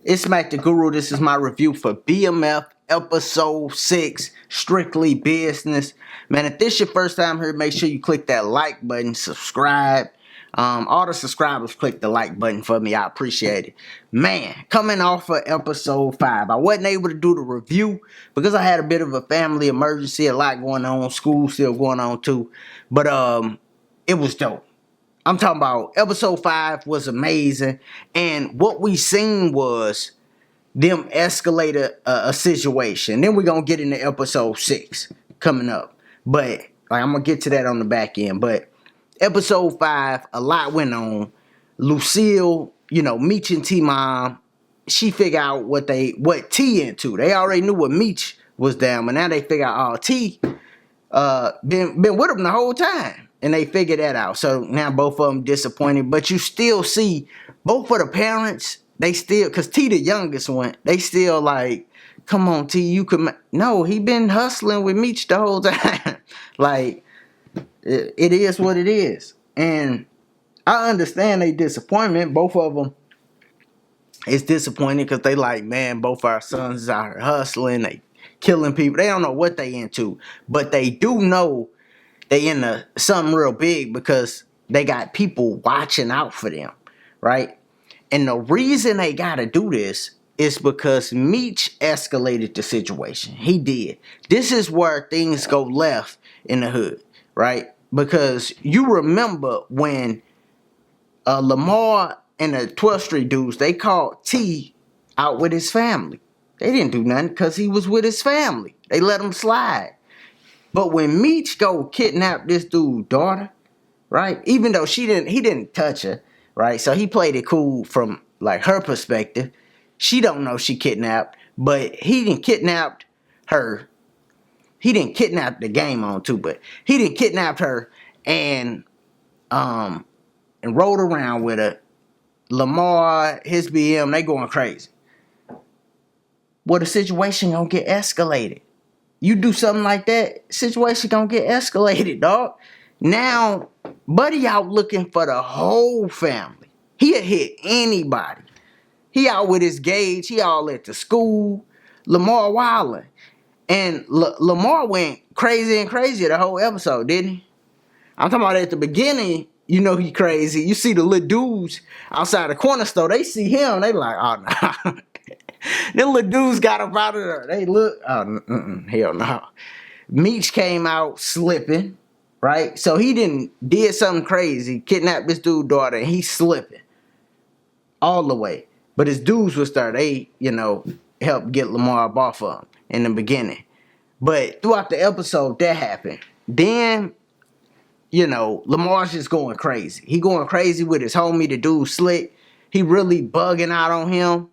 It's Mac the Guru. This is my review for BMF episode 6, Strictly Business. Man, if this your first time here, make sure you click that like button, subscribe. All the subscribers click the like button for me. I appreciate it. Man, coming off of episode 5. I wasn't able to do the review because I had a bit of a family emergency, a lot going on, school still going on too. But it was dope. I'm talking about episode 5 was amazing, and what we seen was them escalate a situation. Then we're gonna get into episode 6 coming up, but I'm gonna get to that on the back end. But episode 5, a lot went on. Lucille, Meech and T-Mom, she figured out what T into. They already knew what Meech was down, but now they figure out, oh, T been with them the whole time. And they figured that out. So now both of them disappointed. But you still see both of the parents, they still, because T the youngest one, they still like, come on, T, you could. No, he been hustling with Meech the whole time. Like, it is what it is. And I understand they disappointment. Both of them is disappointed because they like, man, both our sons is out here hustling. They killing people. They don't know what they into. But they do know they into something real big because they got people watching out for them, right? And the reason they gotta do this is because Meech escalated the situation. He did. This is where things go left in the hood, right? Because you remember when Lamar and the 12th Street dudes, they called T out with his family. They didn't do nothing because he was with his family. They let him slide. But when Meech go kidnap this dude's daughter, right? Even though he didn't touch her, right? So he played it cool from like her perspective. She don't know she kidnapped, but he didn't kidnap her. He didn't kidnap the game on too, but he didn't kidnap her and rode around with her. Lamar, his BM, they going crazy. Well, the situation gonna get escalated. You do something like that, situation gonna get escalated, dog. Now, Buddy out looking for the whole family. He'll hit anybody. He out with his gauge. He all at the school. Lamar wilding. And Lamar went crazy and crazy the whole episode, didn't he? I'm talking about at the beginning, he crazy. You see the little dudes outside the cornerstone. They see him. They like, oh, no. Them little dudes got up out of there. They look, hell no. Meech came out slipping, right? So he did something crazy, kidnapped this dude's daughter, and he's slipping all the way. But his dudes was there. They, helped get Lamar off of him in the beginning. But throughout the episode, that happened. Then, Lamar's just going crazy. He going crazy with his homie, the dude Slick. He really bugging out on him.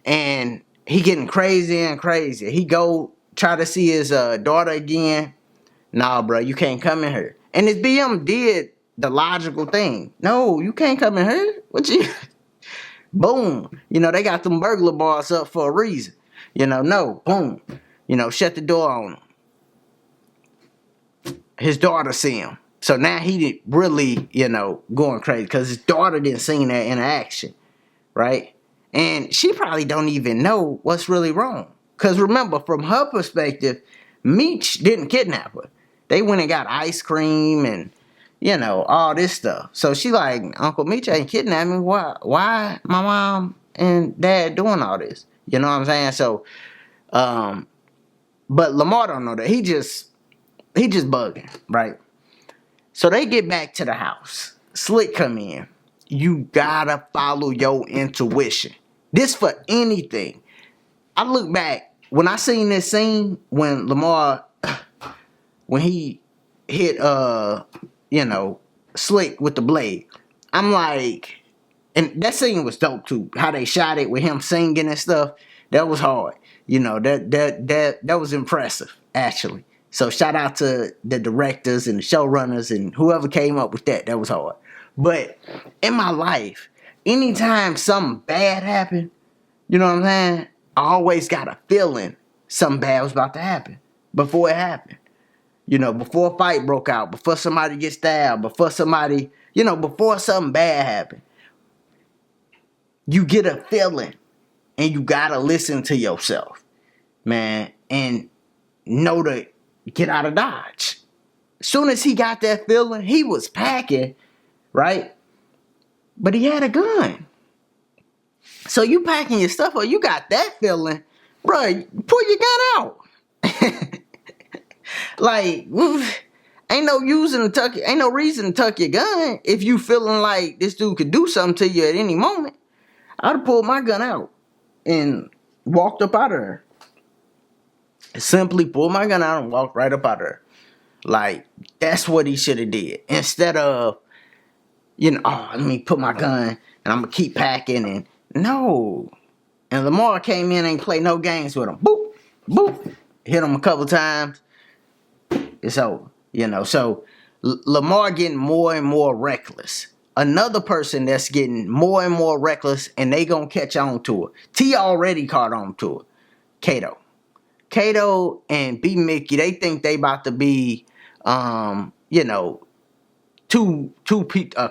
And he getting crazy and crazy. He go try to see his daughter again. Nah, bro, you can't come in here. And his BM did the logical thing. No, you can't come in here. What you? Boom. They got them burglar bars up for a reason. No. Boom. Shut the door on him. His daughter see him. So now he really, going crazy because his daughter didn't see that interaction, right? And she probably don't even know what's really wrong. Because remember, from her perspective, Meech didn't kidnap her. They went and got ice cream and, all this stuff. So she like, Uncle Meech ain't kidnapped me. Why my mom and dad doing all this? You know what I'm saying? So, but Lamar don't know that. He just bugging, right? So they get back to the house. Slick come in. You gotta follow your intuition. This for anything. I look back, when I seen this scene, when Lamar, when he hit, Slick with the blade, I'm like, and that scene was dope too. How they shot it with him singing and stuff, that was hard. That was impressive, actually. So shout out to the directors and the showrunners and whoever came up with that. That was hard. But in my life, anytime something bad happened, you know what I'm saying? I always got a feeling something bad was about to happen before it happened. Before a fight broke out, before somebody gets stabbed, before somebody, before something bad happened. You get a feeling. And you gotta listen to yourself, man, and know to get out of Dodge. As soon as he got that feeling, he was packing, right? But he had a gun. So you packing your stuff up, you got that feeling, bro, pull your gun out. Like, ain't no reason to tuck your gun if you feeling like this dude could do something to you at any moment. I'd have pulled my gun out and walked up out of there. Simply pulled my gun out and walked right up out of there. Like, that's what he should have did. Instead of, let me put my gun and I'm going to keep packing. And no. And Lamar came in and ain't played no games with him. Boop, boop. Hit him a couple times. It's over. So Lamar getting more and more reckless. Another person that's getting more and more reckless, and they gonna catch on to it. T already caught on to it. Kato and B Mickey, they think they about to be, a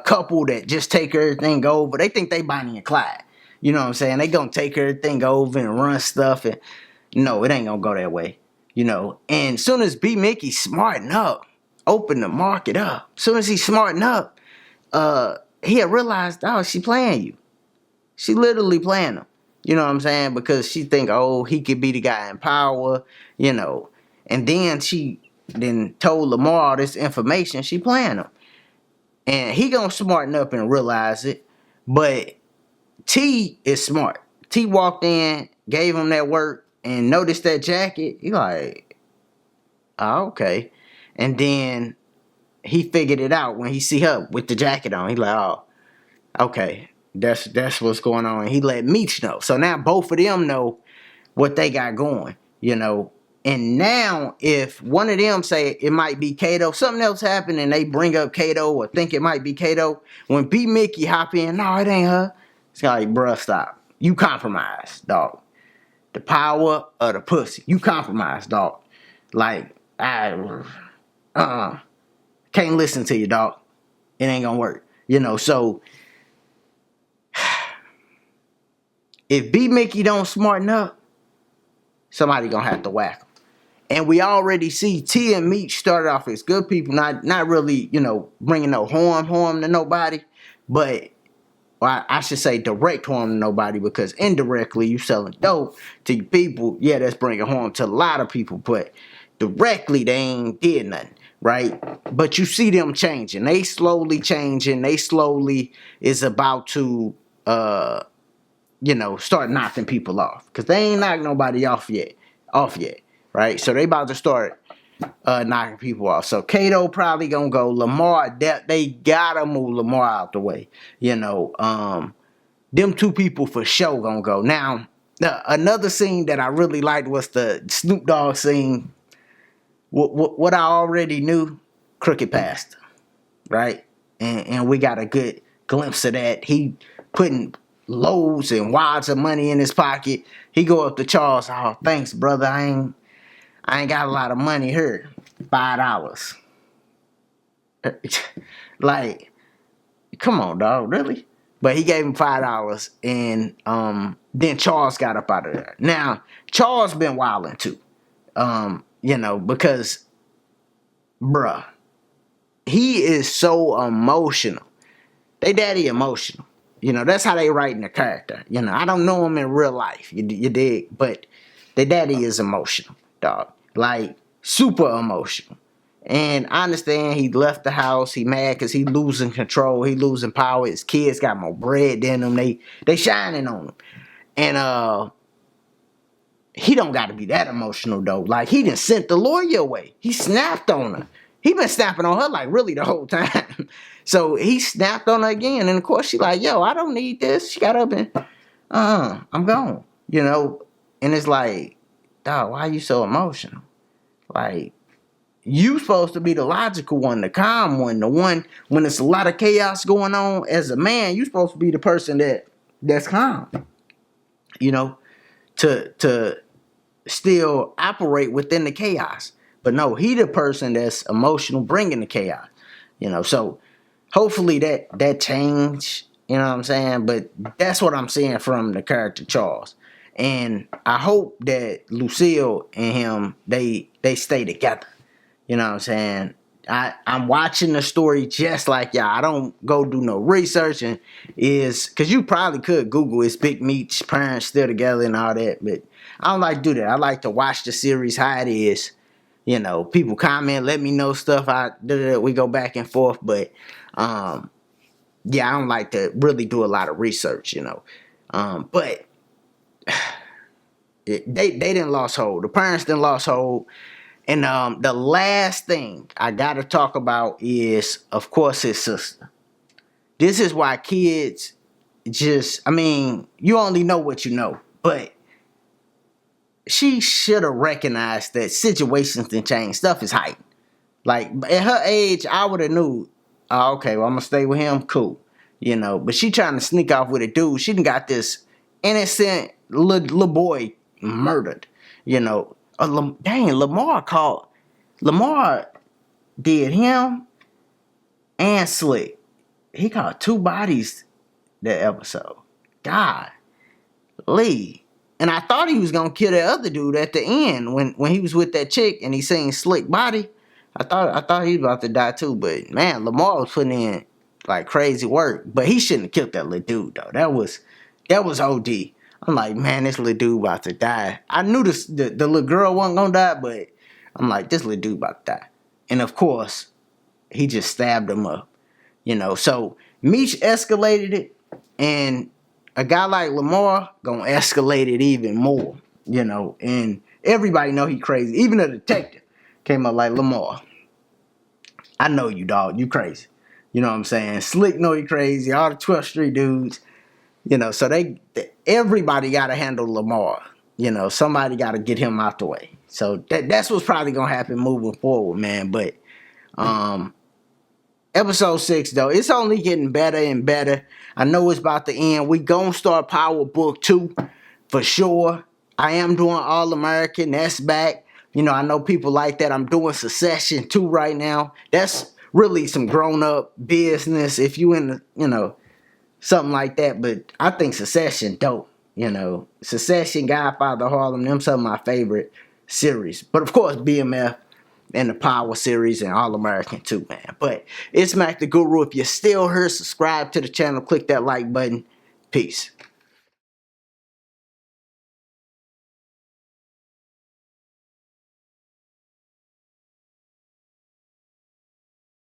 couple that just take everything over. They think they Bonnie and Clyde. You know what I'm saying? They gonna take everything over and run stuff, and no, it ain't gonna go that way. And soon as B Mickey smarten up, open the market up. Soon as he smarten up, he had realized, she playing you. She literally playing him. You know what I'm saying? Because she think, he could be the guy in power, And then she told Lamar all this information. She playing him. And he gonna smarten up and realize it. But T is smart. T walked in, gave him that work, and noticed that jacket. He like, okay. And then he figured it out when he see her with the jacket on. He like, okay. That's what's going on. And he let Meech know. So now both of them know what they got going, And now if one of them say it might be Kato, something else happened and they bring up Kato or think it might be Kato, when B Mickey hop in, no, it ain't her. It's like, bruh, stop. You compromise, dog. The power of the pussy. You compromise, dog. Like, can't listen to you, dog. It ain't gonna work. So if B Mickey don't smarten up, somebody gonna have to whack him. And we already see T and Meech started off as good people, not really, bringing no harm to nobody, but I should say direct harm to nobody, because indirectly you selling dope to your people. Yeah, that's bringing harm to a lot of people, but directly they ain't did nothing, right? But you see them changing. They slowly changing. They slowly is about to, start knocking people off, because they ain't knocked nobody off yet, right? So they about to start knocking people off. So Kato probably gonna go. Lamar, they gotta move Lamar out the way. Them two people for sure gonna go. Now, another scene that I really liked was the Snoop Dogg scene. What I already knew, Crooked Pastor, right? And we got a good glimpse of that. He putting loads and wads of money in his pocket. He go up to Charles. Oh, thanks, brother. I ain't got a lot of money here. $5. Like, come on, dog, really? But he gave him $5, and then Charles got up out of there. Now, Charles been wilding too, because, bruh, he is so emotional. They daddy emotional. That's how they writing the character. I don't know him in real life, you dig? But their daddy is emotional, dog. Like, super emotional. And I understand he left the house. He mad because he losing control. He losing power. His kids got more bread than him. They shining on him. And he don't got to be that emotional, though. Like, he done sent the lawyer away. He snapped on her. He been snapping on her, like, really the whole time. So he snapped on her again. And, of course, she like, yo, I don't need this. She got up and, I'm gone. And it's like, dog, why are you so emotional? Like, you supposed to be the logical one, the calm one, the one when there's a lot of chaos going on. As a man, you supposed to be the person that's calm, to still operate within the chaos. But no, he the person that's emotional, bringing the chaos, So hopefully that change, you know what I'm saying? But that's what I'm seeing from the character Charles. And I hope that Lucille and him, they stay together. You know what I'm saying? I'm watching the story just like y'all. I don't go do no research, and because you probably could Google is Big Meech parents still together and all that, but I don't like to do that. I like to watch the series how it is. You know, people comment, let me know stuff. We go back and forth, but yeah, I don't like to really do a lot of research. You know, but they didn't lost hold. The parents didn't lost hold. And the last thing I gotta talk about is, of course, his sister. This is why kids you only know what you know. But she should have recognized that situations can change. Stuff is heightened. Like, at her age, I would have knew, oh, okay, well, I'm going to stay with him. Cool. You know, but she trying to sneak off with a dude. She done got this innocent little boy murdered. You know, Lamar did him and Slick. He caught 2 bodies that episode. God, Lee. And I thought he was gonna kill that other dude at the end when he was with that chick and he seen Slick body. I thought he was about to die too, but man, Lamar was putting in like crazy work. But he shouldn't have killed that little dude though. That was OD. I'm like, man, this little dude about to die. I knew the little girl wasn't gonna die, but I'm like, this little dude about to die. And of course, he just stabbed him up. You know, so Meech escalated it, and a guy like Lamar gonna escalate it even more. You know, and everybody know he crazy. Even a detective came up like, Lamar, I know you, dog. You crazy. You know what I'm saying? Slick know he crazy. All the 12th Street dudes. You know, so everybody got to handle Lamar. You know, somebody got to get him out the way. So that's what's probably going to happen moving forward, man. But episode 6, though, it's only getting better and better. I know it's about to end. We going to start Power Book 2 for sure. I am doing All American. That's back. You know, I know people like that. I'm doing Succession 2 right now. That's really some grown-up business if you in the, you know, something like that. But I think Succession dope. You know, Succession, Godfather, Harlem, them some of my favorite series. But of course, BMF and the Power series and All American too, man. But it's Mac the Guru. If you're still here, subscribe to the channel, click that like button. Peace.